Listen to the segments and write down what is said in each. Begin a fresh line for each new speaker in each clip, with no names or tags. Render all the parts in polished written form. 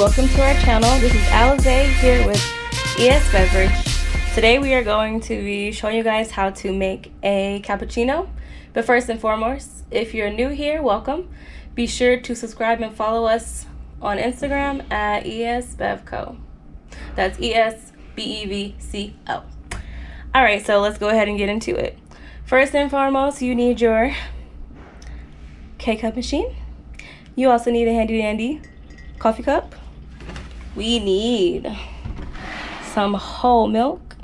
welcome to our channel. This is Alazaih here with ES Beverage. Today we are going to be showing you guys how to make a cappuccino. But first and foremost, if you're new here, welcome. Be sure to subscribe and follow us on Instagram at ESbevco. That's ESBEVCO. Alright, so let's go ahead and get into it. First and foremost, you need your Keurig Machine. You also need a handy dandy coffee cup. We need some whole milk,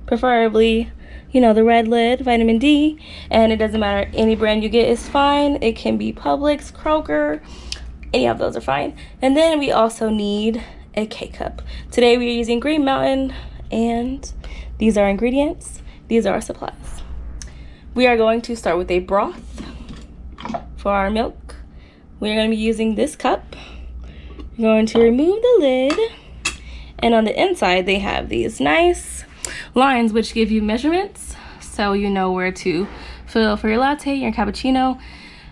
preferably, the red lid, vitamin D, and it doesn't matter, any brand you get is fine. It can be Publix, Kroger, any of those are fine. And then we also need a K-cup. Today we are using Green Mountain, and these are ingredients. These are our supplies. We are going to start with a broth for our milk. We are going to be using this cup. You're going to remove the lid, and on the inside they have these nice lines which give you measurements, so you know where to fill for your latte, your cappuccino.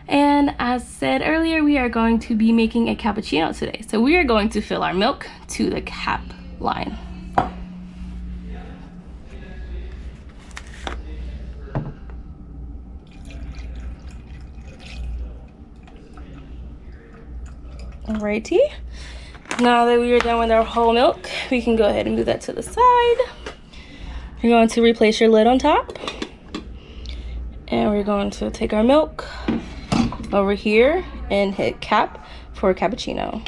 And as said earlier, we are going to be making a cappuccino today, so we are going to fill our milk to the cap line. Alrighty, now that we are done with our whole milk, we can go ahead and move that to the side. You're going to replace your lid on top, and we're going to take our milk over here and hit cap for a cappuccino.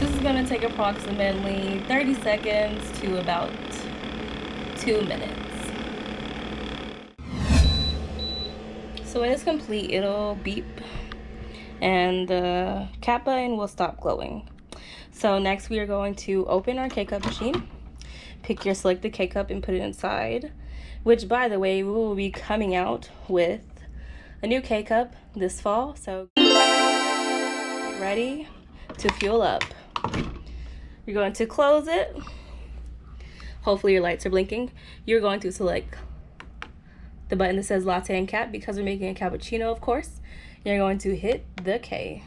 This is going to take approximately 30 seconds to about 2 minutes. So when it's complete, it'll beep and the cap button will stop glowing. So next we are going to open our K-cup machine, pick your selected K-cup and put it inside, which, by the way, we will be coming out with a new K-cup this fall, so get ready to fuel up. You're going to close it. Hopefully your lights are blinking. You're going to select the button that says latte and cap because we're making a cappuccino, of course. You're going to hit the K.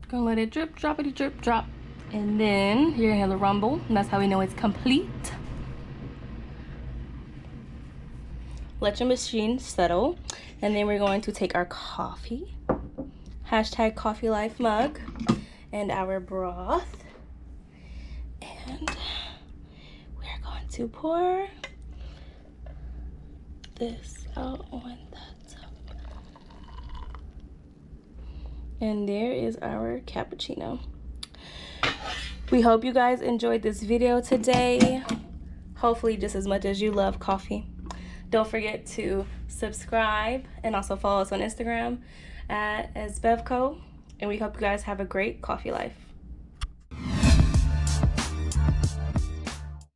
Gonna let it drip, droppity drip, drop, and then you're gonna hear the rumble, and that's how we know it's complete. Let your machine settle, and then we're going to take our coffee, hashtag Coffee Life mug, and our broth, and we're going to pour this out on the top. And there is our cappuccino. We hope you guys enjoyed this video today. Hopefully just as much as you love coffee. Don't forget to subscribe and also follow us on Instagram at Esbevco. And we hope you guys have a great coffee life.